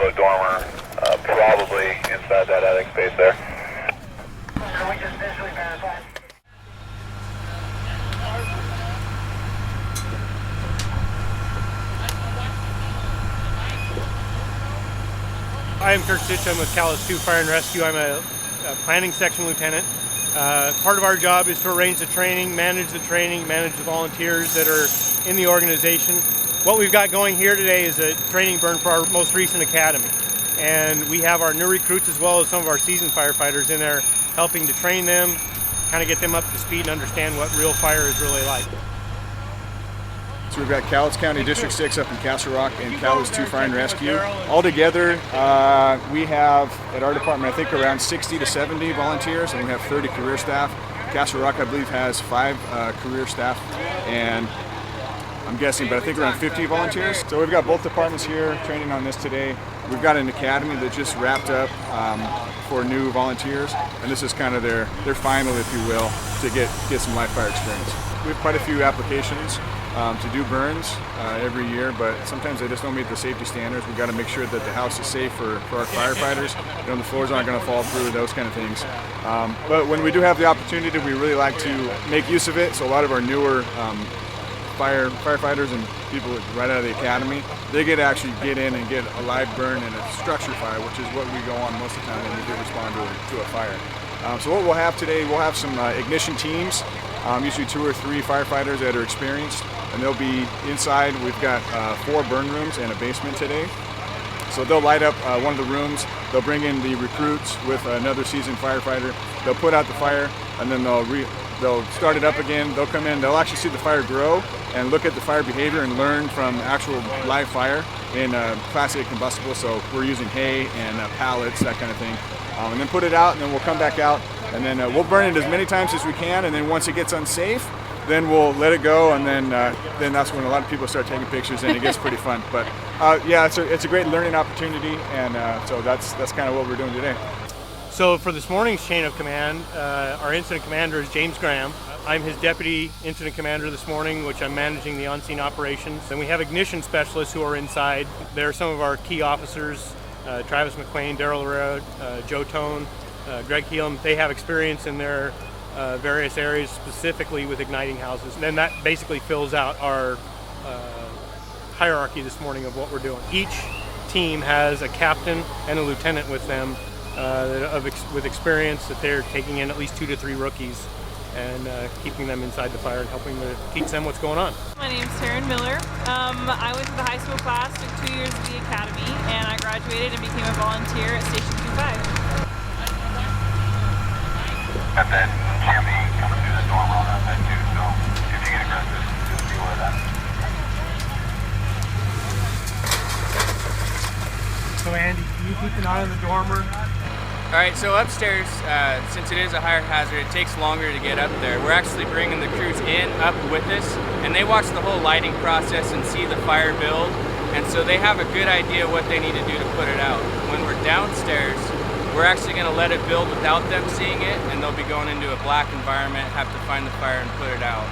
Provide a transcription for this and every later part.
below dormer, probably inside that attic space there. We just visually verified. I am Kirk Stitch. I'm with Cowlitz C2FR Fire and Rescue. I'm a planning section lieutenant. Part of our job is to arrange the training, manage the volunteers that are in the organization. What we've got going here today is a training burn for our most recent academy. And we have our new recruits as well as some of our seasoned firefighters in there helping to train them, kind of get them up to speed and understand what real fire is really like. So we've got Cowlitz County District 6 up in Castle Rock and Cowlitz C2FR Fire and Rescue. All together, we have at our department, I think around 60 to 70 volunteers, and we have 30 career staff. Castle Rock, I believe, has 5 career staff, and I'm guessing, but I think around 50 volunteers. So we've got both departments here training on this today. We've got an academy that just wrapped up for new volunteers, and this is kind of their final, if you will, to get some live fire experience. We have quite a few applications to do burns every year, but sometimes they just don't meet the safety standards. We've got to make sure that the house is safe for our firefighters. You know, the floors aren't going to fall through, those kind of things. But when we do have the opportunity, we really like to make use of it. So a lot of our newer firefighters and people right out of the academy, they get to actually get in and get a live burn in a structure fire, which is what we go on most of the time when we do respond to a fire. So what we'll have today, we'll have some ignition teams, usually 2 or 3 firefighters that are experienced, and they'll be inside. We've got 4 burn rooms and a basement today. So they'll light up one of the rooms, they'll bring in the recruits with another seasoned firefighter, they'll put out the fire, and then they'll start it up again. They'll come in, they'll actually see the fire grow and look at the fire behavior and learn from actual live fire in Class A combustible. So we're using hay and pallets, that kind of thing. And then put it out, and then we'll come back out, and then we'll burn it as many times as we can, and then once it gets unsafe, then we'll let it go, and then that's when a lot of people start taking pictures, and it gets pretty fun. But yeah, it's a great learning opportunity, and so that's kind of what we're doing today. So for this morning's chain of command, our incident commander is James Graham. I'm his deputy incident commander this morning, which I'm managing the on-scene operations. And we have ignition specialists who are inside. They're some of our key officers, Travis McQuain, Daryl Herrera, Joe Tone, Greg Heelam. They have experience in their various areas, specifically with igniting houses. And then that basically fills out our hierarchy this morning of what we're doing. Each team has a captain and a lieutenant with them with experience that they're taking in at least 2 to 3 rookies and keeping them inside the fire and helping to teach them what's going on. My name's Taryn Miller. I went to the high school class, took 2 years at the academy, and I graduated and became a volunteer at Station 25. And then Jimmy coming through the dormer on that too, so if you get aggressive, just be aware of that. So Andy, can you keep an eye on the dormer? Alright, so upstairs, since it is a higher hazard, it takes longer to get up there. We're actually bringing the crews up with us, and they watch the whole lighting process and see the fire build, and so they have a good idea what they need to do to put it out. When we're downstairs, we're actually going to let it build without them seeing it, and they'll be going into a black environment, have to find the fire and put it out.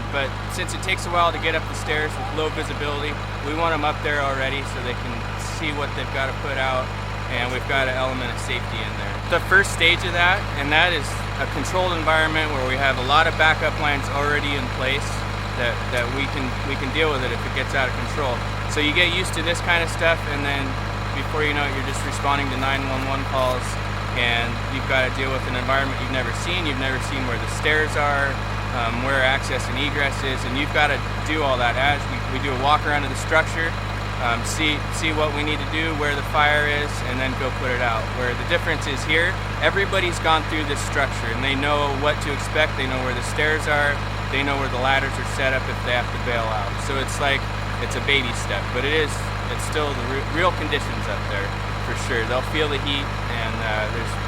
But since it takes a while to get up the stairs with low visibility, we want them up there already so they can see what they've got to put out, and we've got an element of safety in there. The first stage of that, and that is a controlled environment where we have a lot of backup lines already in place that we can deal with it if it gets out of control. So you get used to this kind of stuff, and then before you know it, you're just responding to 911 calls, and you've got to deal with an environment you've never seen. You've never seen where the stairs are, where access and egress is, and you've got to do all that as we do a walk around of the structure, see what we need to do, where the fire is, and then go put it out. Where the difference is here, everybody's gone through this structure, and they know what to expect, they know where the stairs are, they know where the ladders are set up if they have to bail out. So it's like, it's a baby step, but it's still the real conditions up there, for sure. They'll feel the heat, and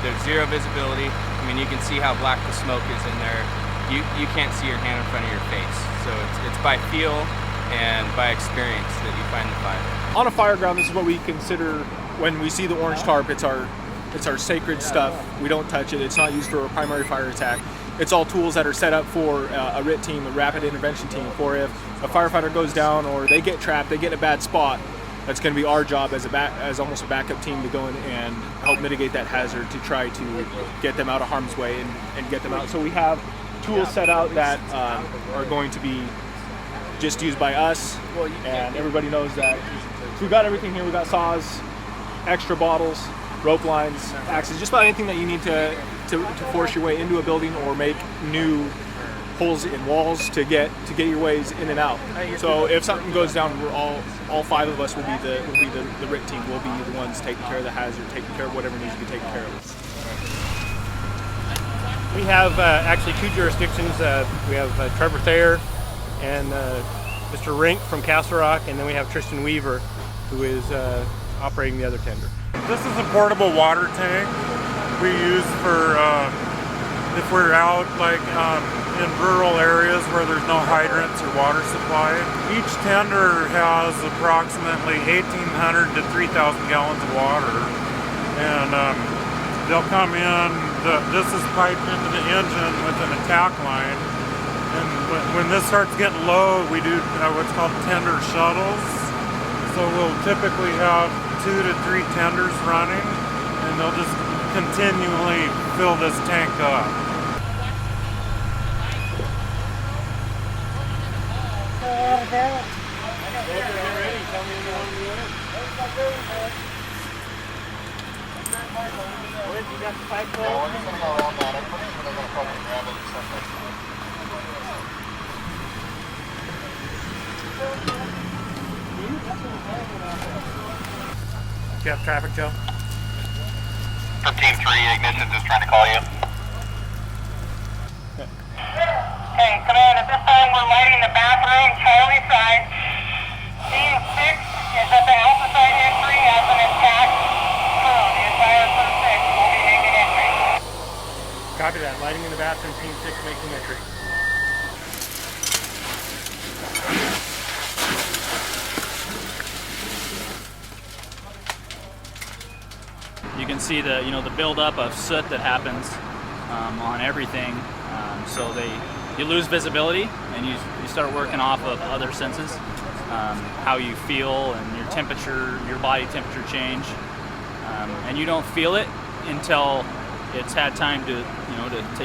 there's zero visibility. I mean, you can see how black the smoke is in there. You can't see your hand in front of your face. So it's by feel and by experience that you find the fire. On a fire ground, this is what we consider when we see the orange tarp. It's our sacred stuff. We don't touch it. It's not used for a primary fire attack. It's all tools that are set up for a RIT team, a rapid intervention team, for if a firefighter goes down or they get trapped, they get in a bad spot, That's going to be our job as almost a backup team to go in and help mitigate that hazard, to try to get them out of harm's way and get them out. So we have tools set out that are going to be just used by us, and everybody knows that. So we've got everything here. We've got saws, extra bottles, rope lines, axes, just about anything that you need to force your way into a building or make new holes in walls to get your ways in and out. So if something goes down, we're all 5 of us will be the RIT team. We'll be the ones taking care of the hazard, taking care of whatever needs to be taken care of. We have actually 2 jurisdictions. We have Trevor Thayer and Mr. Rink from Castle Rock, and then we have Tristan Weaver, who is operating the other tender. This is a portable water tank we use for if we're out like in rural areas where there's no hydrants or water supply. Each tender has approximately 1,800 to 3,000 gallons of water, and they'll come in. This is piped into the engine with an attack line, and when this starts getting low, we do what's called tender shuttles. So we'll typically have 2 to 3 tenders running, and they'll just continually fill this tank up. Do you have traffic, Joe? From Team 3, Ignition just trying to call you. Okay, command, at this time we're lighting the bathroom, Charlie side. Team 6 is at the Alpha side entry as an attack crew. The entire crew 6 will be making entry. Copy that. Lighting in the bathroom, Team 6 making entry. You can see the the buildup of soot that happens on everything. So you lose visibility, and you start working off of other senses, how you feel and your temperature, your body temperature change, and you don't feel it until it's had time to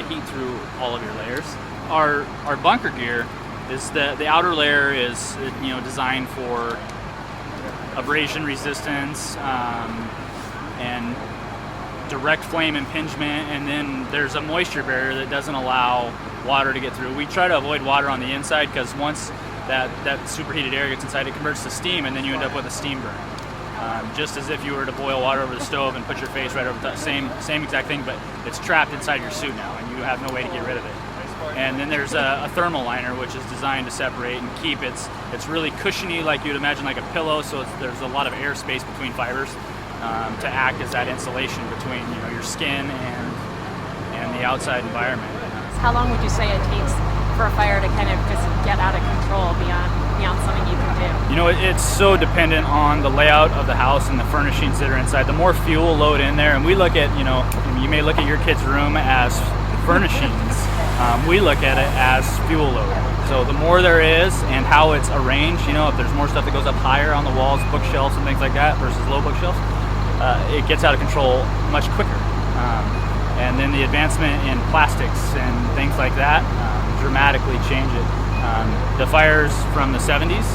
heat through all of your layers. Our bunker gear is the outer layer is designed for abrasion resistance and direct flame impingement, and then there's a moisture barrier that doesn't allow water to get through. We try to avoid water on the inside because once that superheated air gets inside, it converts to steam, and then you end up with a steam burn. Just as if you were to boil water over the stove and put your face right over the same exact thing, but it's trapped inside your suit now, and you have no way to get rid of it. And then there's a thermal liner, which is designed to separate and keep it's really cushiony, like you'd imagine, like a pillow. So there's a lot of air space between fibers to act as that insulation between your skin and the outside environment. How long would you say it takes for a fire to kind of just get out of control beyond something you can do? It's so dependent on the layout of the house and the furnishings that are inside. The more fuel load in there, and we look at, you may look at your kid's room as furnishings. We look at it as fuel load. So the more there is and how it's arranged, if there's more stuff that goes up higher on the walls, bookshelves and things like that versus low bookshelves, it gets out of control much quicker. And then the advancement in plastics and things like that dramatically change it. The fires from the 70s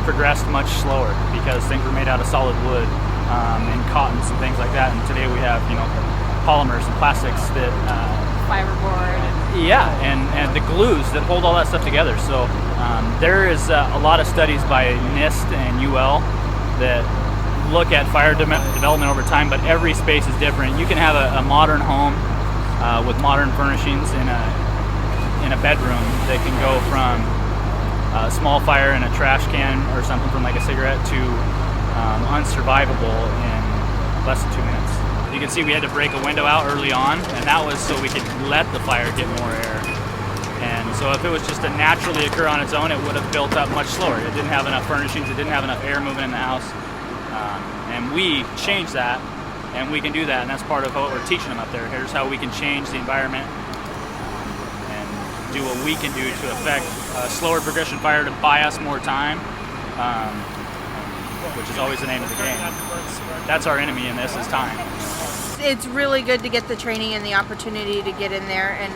progressed much slower because things were made out of solid wood and cottons and things like that. And today we have, polymers and plastics that fiberboard. And the glues that hold all that stuff together. So there is a lot of studies by NIST and UL that look at fire development over time, but every space is different. You can have a modern home with modern furnishings in a bedroom that can go from a small fire in a trash can or something from like a cigarette to unsurvivable in less than 2 minutes. You can see we had to break a window out early on, and that was so we could let the fire get more air. And so if it was just to naturally occur on its own, it would have built up much slower. It didn't have enough furnishings, it didn't have enough air moving in the house. And we changed that, and we can do that, and that's part of what we're teaching them up there. Here's how we can change the environment and do what we can do to affect a slower progression fire to buy us more time. which is always the name of the game. That's our enemy in this, is time. It's really good to get the training and the opportunity to get in there and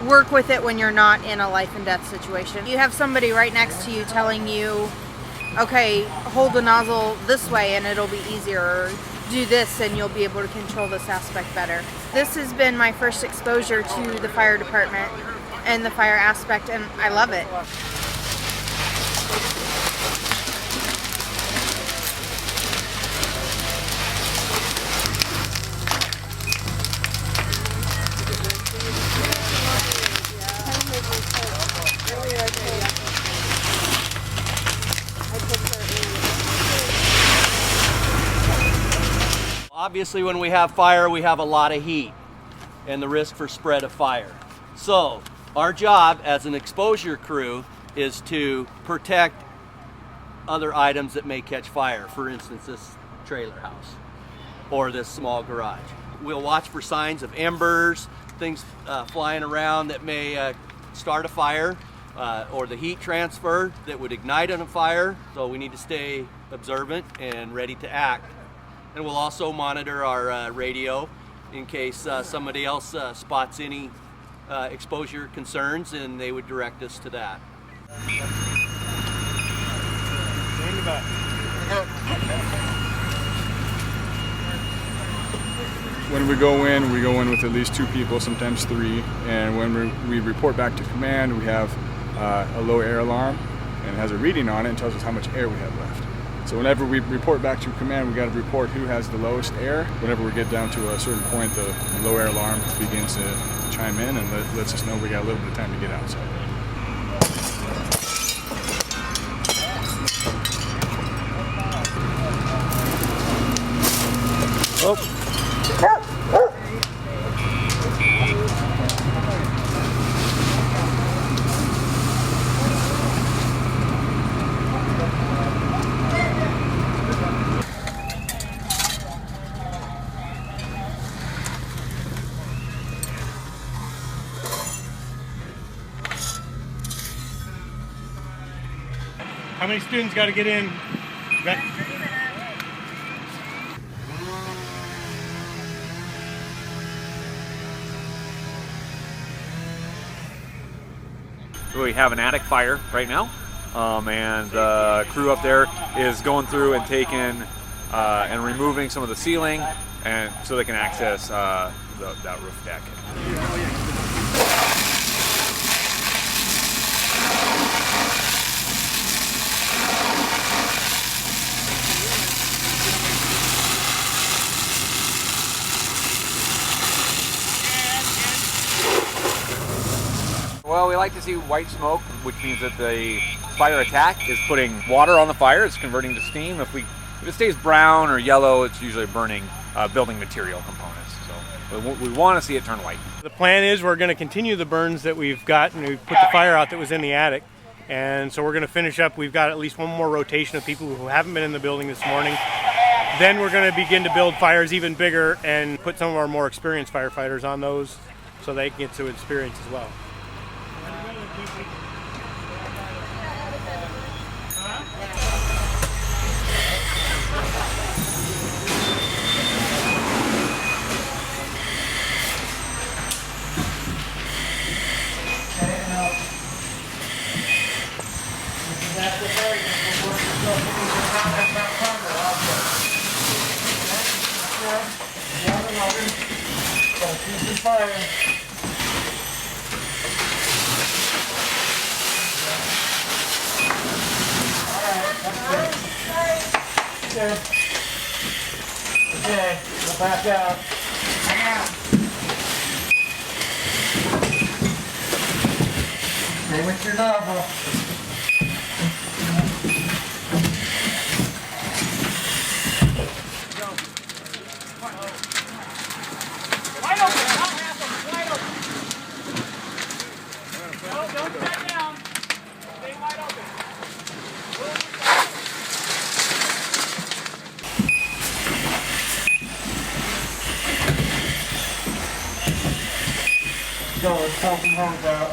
work with it when you're not in a life and death situation. You have somebody right next to you telling you, okay, hold the nozzle this way and it'll be easier, or do this and you'll be able to control this aspect better. This has been my first exposure to the fire department and the fire aspect, and I love it. Obviously, when we have fire, we have a lot of heat and the risk for spread of fire. So our job as an exposure crew is to protect other items that may catch fire. For instance, this trailer house or this small garage. We'll watch for signs of embers, things flying around that may start a fire, or the heat transfer that would ignite on a fire. So we need to stay observant and ready to act. And we'll also monitor our radio in case somebody else spots any exposure concerns, and they would direct us to that. When we go in with at least 2 people, sometimes 3, and when we report back to command, we have a low air alarm, and it has a reading on it and tells us how much air we have left. So whenever we report back to command, we got to report who has the lowest air. Whenever we get down to a certain point, the low air alarm begins to chime in and lets us know we got a little bit of time to get outside. Oh. How many students got to get in? We have an attic fire right now, and the crew up there is going through and taking and removing some of the ceiling, and so they can access that roof deck. Well, we like to see white smoke, which means that the fire attack is putting water on the fire. It's converting to steam. If it stays brown or yellow, it's usually burning building material components. So we want to see it turn white. The plan is we're going to continue the burns that we've got, and we put the fire out that was in the attic. And so we're going to finish up. We've got at least one more rotation of people who haven't been in the building this morning. Then we're going to begin to build fires even bigger and put some of our more experienced firefighters on those so they can get to experience as well. Okay, go back out. Hang out. Stay with your nozzle. Wide open, not half open, wide open. No, don't back down. Stay wide open. Go, let's pull some holes out.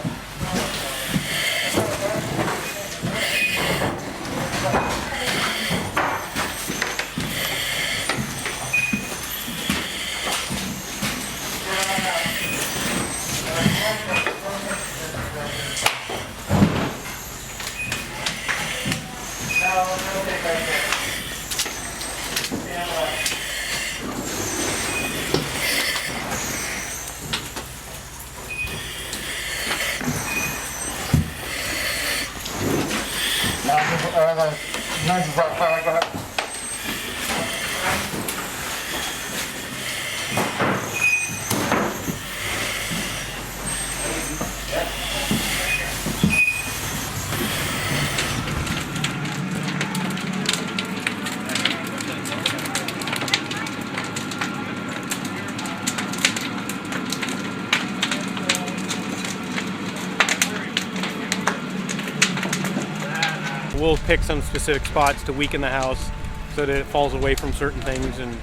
We'll pick some specific spots to weaken the house so that it falls away from certain things, and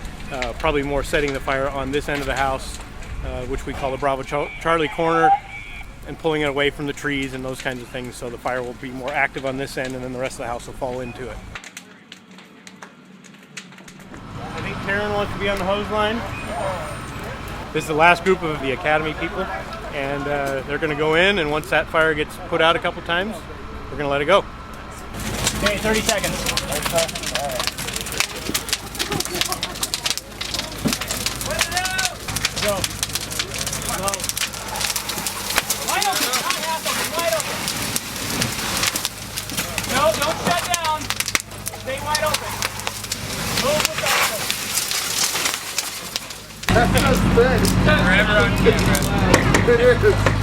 probably more setting the fire on this end of the house, which we call the Bravo Charlie corner, and pulling it away from the trees and those kinds of things, so the fire will be more active on this end and then the rest of the house will fall into it. I think Taryn wants to be on the hose line. This is the last group of the Academy people, and they're going to go in, and once that fire gets put out a couple times, we're going to let it go. Okay, 30 seconds. Go. Go. Wide open, not half open, wide open. No, don't shut down. Stay wide open. Move with that. That's just big. Forever on camera. It is.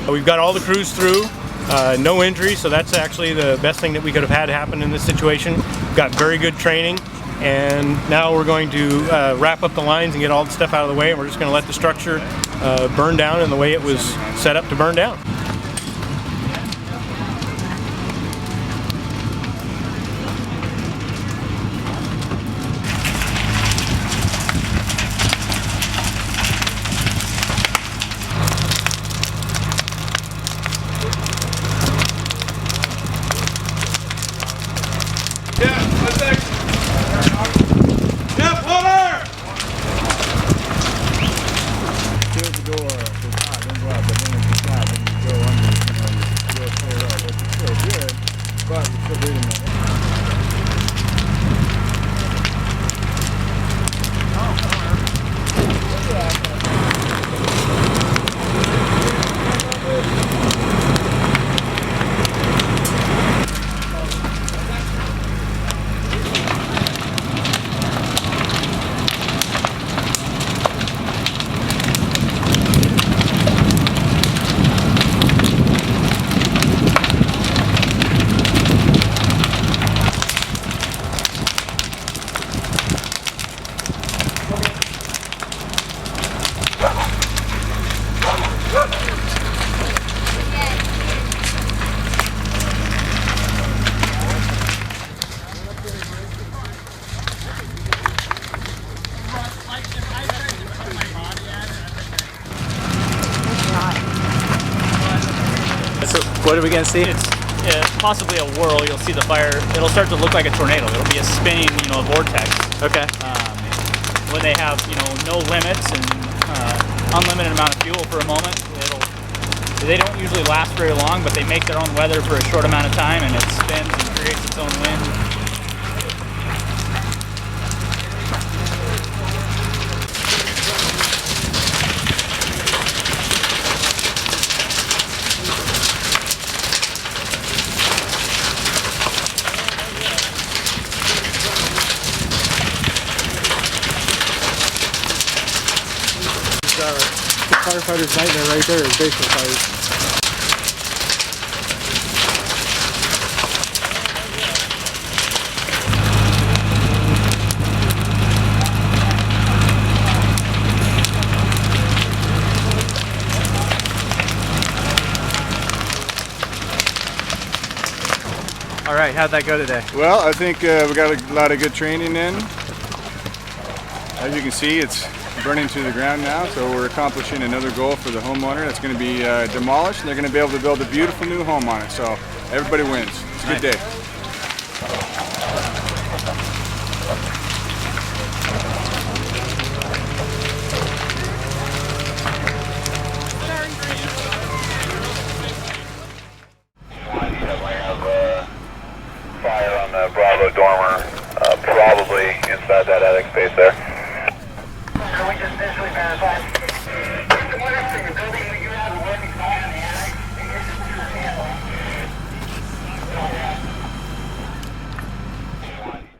We've got all the crews through, no injuries, so that's actually the best thing that we could have had happen in this situation. We've got very good training, and now we're going to wrap up the lines and get all the stuff out of the way, and we're just going to let the structure burn down in the way it was set up to burn down. What are we going to see? It's possibly a whirl. You'll see the fire. It'll start to look like a tornado. It'll be a spinning, vortex. Okay. When they have, no limits and unlimited amount of fuel for a moment, they don't usually last very long, but they make their own weather for a short amount of time, and it spins and creates its own wind. Firefighter's nightmare right there is basement fires. All right, how'd that go today? Well, I think we got a lot of good training in. As you can see, it's burning to the ground now, so we're accomplishing another goal for the homeowner. That's going to be demolished, and they're going to be able to build a beautiful new home on it. So everybody wins. It's a good day. Fire on the Bravo dormer, probably inside that attic space there.